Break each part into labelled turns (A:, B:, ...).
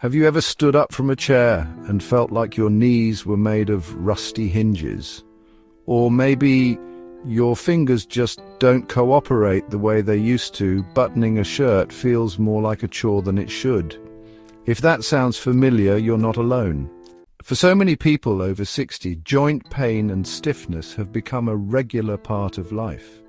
A: Have you ever stood up from a chair and felt like your knees were made of rusty hinges? Or maybe your fingers just don't cooperate the way they used to. Buttoning a shirt feels more like a chore than it should. If that sounds familiar, you're not alone. For so many people over 60, joint pain and stiffness have become a regular part of life.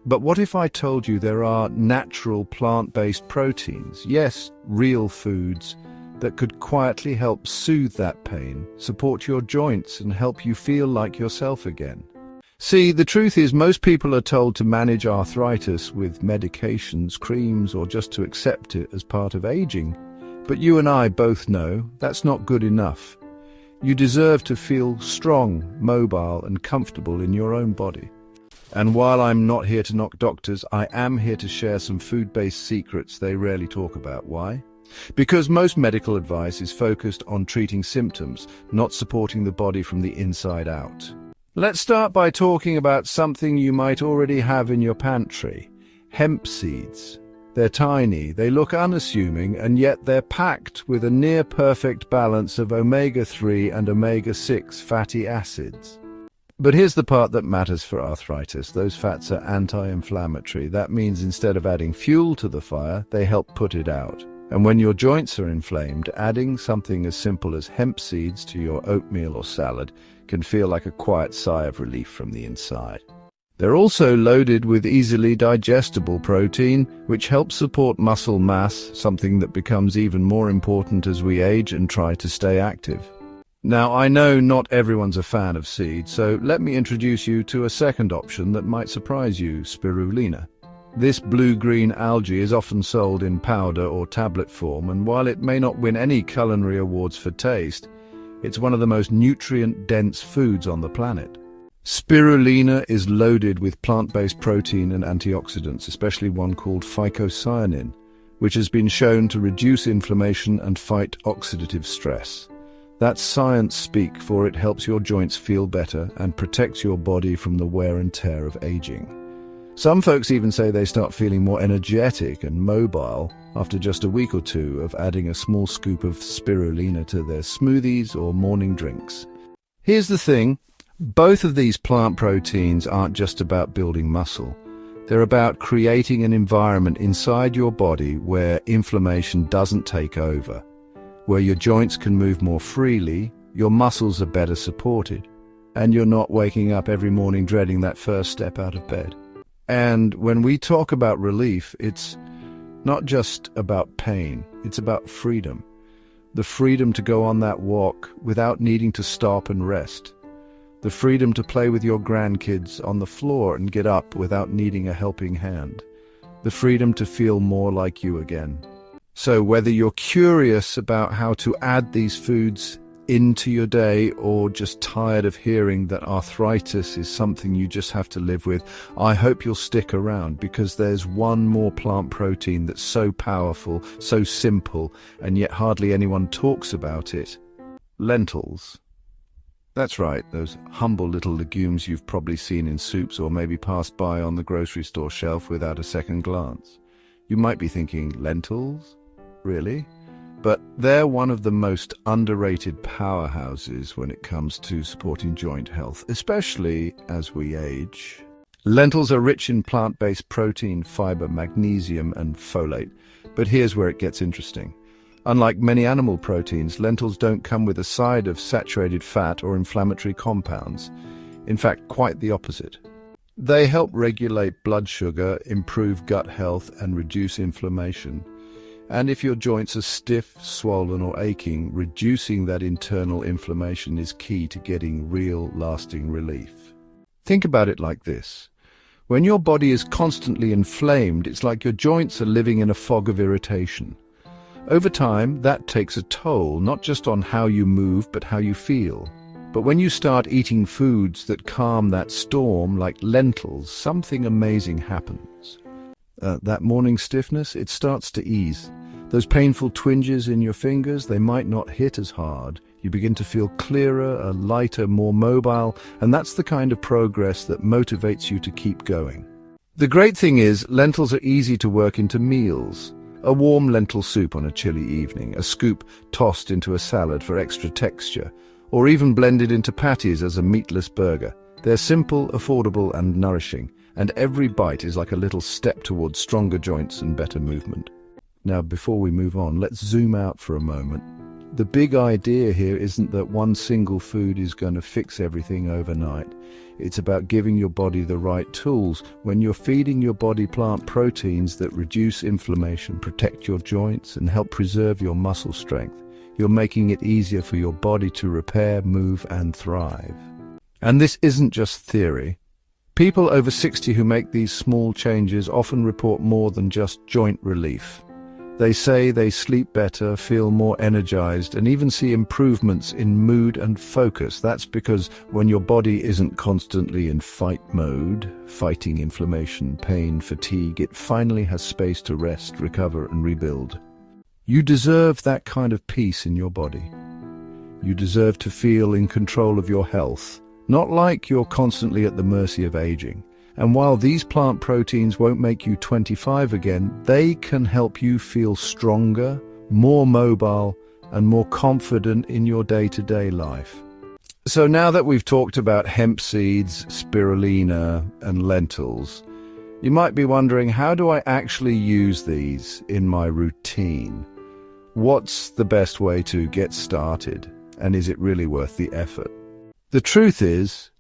A: But what if I told you there are natural plant-based proteins, yes, real foods, that could quietly help soothe that pain, support your joints, and help you feel like yourself again? See, the truth is most people are told to manage arthritis with medications, creams, or just to accept it as part of aging. But you and I both know that's not good enough. You deserve to feel strong, mobile, and comfortable in your own body. And while I'm not here to knock doctors, I am here to share some food-based secrets they rarely talk about. Why? Because most medical advice is focused on treating symptoms, not supporting the body from the inside out. Let's start by talking about something you might already have in your pantry: hemp seeds. They're tiny, they look unassuming, and yet they're packed with a near-perfect balance of omega-3 and omega-6 fatty acids. But here's the part that matters for arthritis. Those fats are anti-inflammatory. That means instead of adding fuel to the fire, they help put it out. And when your joints are inflamed, adding something as simple as hemp seeds to your oatmeal or salad can feel like a quiet sigh of relief from the inside. They're also loaded with easily digestible protein, which helps support muscle mass, something that becomes even more important as we age and try to stay active. Now, I know not everyone's a fan of seeds, so let me introduce you to a second option that might surprise you: spirulina. This blue-green algae is often sold in powder or tablet form, and while it may not win any culinary awards for taste, it's one of the most nutrient-dense foods on the planet. Spirulina is loaded with plant-based protein and antioxidants, especially one called phycocyanin, which has been shown to reduce inflammation and fight oxidative stress. That's science speak, for it helps your joints feel better and protects your body from the wear and tear of aging. Some folks even say they start feeling more energetic and mobile after just a week or two of adding a small scoop of spirulina to their smoothies or morning drinks. Here's the thing, both of these plant proteins aren't just about building muscle. They're about creating an environment inside your body where inflammation doesn't take over, where your joints can move more freely, your muscles are better supported, and you're not waking up every morning dreading that first step out of bed. And when we talk about relief, it's not just about pain, it's about freedom. The freedom to go on that walk without needing to stop and rest. The freedom to play with your grandkids on the floor and get up without needing a helping hand. The freedom to feel more like you again. So whether you're curious about how to add these foods into your day or just tired of hearing that arthritis is something you just have to live with, I hope you'll stick around, because there's one more plant protein that's so powerful, so simple, and yet hardly anyone talks about it. Lentils. That's right, those humble little legumes you've probably seen in soups or maybe passed by on the grocery store shelf without a second glance. You might be thinking, lentils? Really? But they're one of the most underrated powerhouses when it comes to supporting joint health, especially as we age. Lentils are rich in plant-based protein, fiber, magnesium, and folate. But here's where it gets interesting. Unlike many animal proteins, lentils don't come with a side of saturated fat or inflammatory compounds. In fact, quite the opposite. They help regulate blood sugar, improve gut health, and reduce inflammation. And if your joints are stiff, swollen, or aching, reducing that internal inflammation is key to getting real, lasting relief. Think about it like this. When your body is constantly inflamed, it's like your joints are living in a fog of irritation. Over time, that takes a toll, not just on how you move, but how you feel. But when you start eating foods that calm that storm, like lentils, something amazing happens. That morning stiffness, it starts to ease. Those painful twinges in your fingers, they might not hit as hard. You begin to feel clearer, lighter, more mobile, and that's the kind of progress that motivates you to keep going. The great thing is, lentils are easy to work into meals. A warm lentil soup on a chilly evening, a scoop tossed into a salad for extra texture, or even blended into patties as a meatless burger. They're simple, affordable, and nourishing, and every bite is like a little step towards stronger joints and better movement. Now, before we move on, let's zoom out for a moment. The big idea here isn't that one single food is going to fix everything overnight. It's about giving your body the right tools. When you're feeding your body plant proteins that reduce inflammation, protect your joints, and help preserve your muscle strength, you're making it easier for your body to repair, move, and thrive. And this isn't just theory. People over 60 who make these small changes often report more than just joint relief. They say they sleep better, feel more energized, and even see improvements in mood and focus. That's because when your body isn't constantly in fight mode, fighting inflammation, pain, fatigue, it finally has space to rest, recover, and rebuild. You deserve that kind of peace in your body. You deserve to feel in control of your health, not like you're constantly at the mercy of aging. And while these plant proteins won't make you 25 again, they can help you feel stronger, more mobile, and more confident in your day-to-day life. So now that we've talked about hemp seeds, spirulina, and lentils, you might be wondering, how do I actually use these in my routine? What's the best way to get started? And is it really worth the effort? The truth is,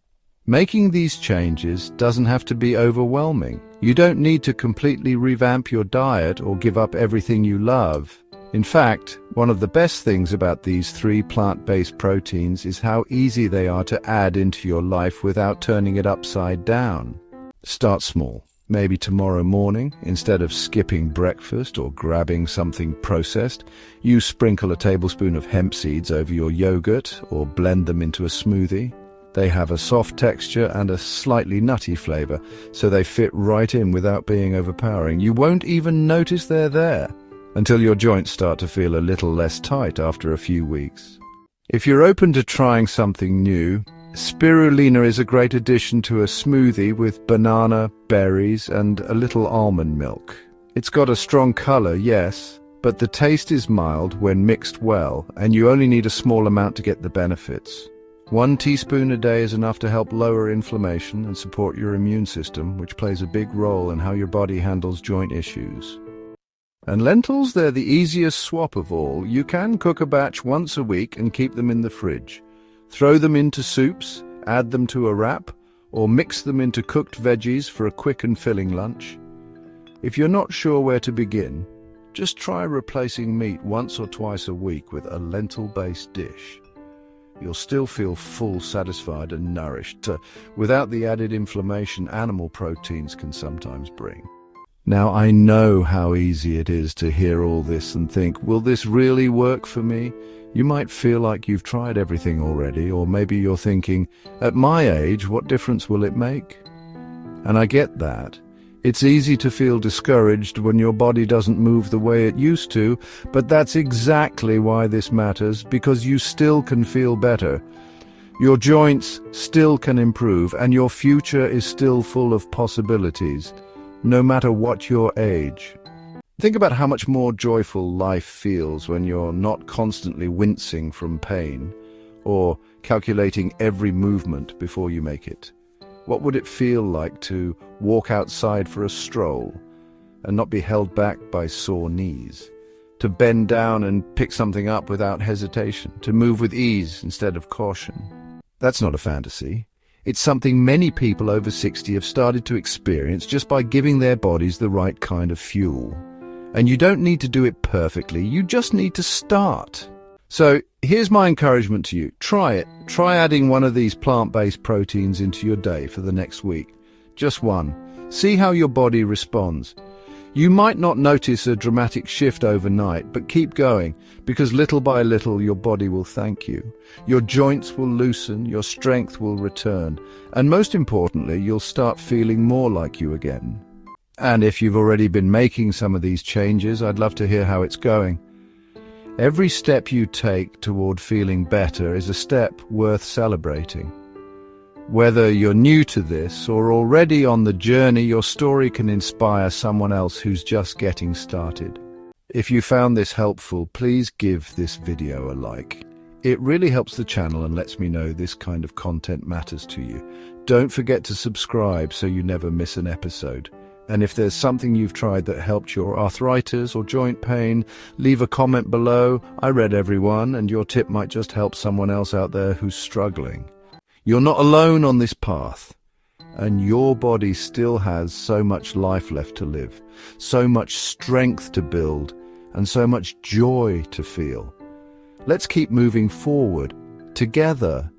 A: making these changes doesn't have to be overwhelming. You don't need to completely revamp your diet or give up everything you love. In fact, one of the best things about these 3 plant-based proteins is how easy they are to add into your life without turning it upside down. Start small. Maybe tomorrow morning, instead of skipping breakfast or grabbing something processed, you sprinkle a tablespoon of hemp seeds over your yogurt or blend them into a smoothie. They have a soft texture and a slightly nutty flavor, so they fit right in without being overpowering. You won't even notice they're there until your joints start to feel a little less tight after a few weeks. If you're open to trying something new, spirulina is a great addition to a smoothie with banana, berries, and a little almond milk. It's got a strong color, yes, but the taste is mild when mixed well, and you only need a small amount to get the benefits. 1 teaspoon a day is enough to help lower inflammation and support your immune system, which plays a big role in how your body handles joint issues. And lentils, they're the easiest swap of all. You can cook a batch once a week and keep them in the fridge. Throw them into soups, add them to a wrap, or mix them into cooked veggies for a quick and filling lunch. If you're not sure where to begin, just try replacing meat once or twice a week with a lentil-based dish. You'll still feel full, satisfied, and nourished, without the added inflammation animal proteins can sometimes bring. Now, I know how easy it is to hear all this and think, will this really work for me? You might feel like you've tried everything already, or maybe you're thinking, at my age, what difference will it make? And I get that. It's easy to feel discouraged when your body doesn't move the way it used to, but that's exactly why this matters, because you still can feel better. Your joints still can improve, and your future is still full of possibilities, no matter what your age. Think about how much more joyful life feels when you're not constantly wincing from pain or calculating every movement before you make it. What would it feel like to walk outside for a stroll and not be held back by sore knees? To bend down and pick something up without hesitation, to move with ease instead of caution. That's not a fantasy. It's something many people over 60 have started to experience just by giving their bodies the right kind of fuel. And you don't need to do it perfectly, you just need to start. So here's my encouragement to you. Try it. Try adding one of these plant-based proteins into your day for the next week. Just one. See how your body responds. You might not notice a dramatic shift overnight, but keep going, because little by little your body will thank you. Your joints will loosen, your strength will return, and most importantly, you'll start feeling more like you again. And if you've already been making some of these changes, I'd love to hear how it's going. Every step you take toward feeling better is a step worth celebrating. Whether you're new to this or already on the journey, your story can inspire someone else who's just getting started. If you found this helpful, please give this video a like. It really helps the channel and lets me know this kind of content matters to you. Don't forget to subscribe so you never miss an episode. And if there's something you've tried that helped your arthritis or joint pain, leave a comment below. I read everyone, and your tip might just help someone else out there who's struggling. You're not alone on this path, and your body still has so much life left to live, so much strength to build, and so much joy to feel. Let's keep moving forward, together,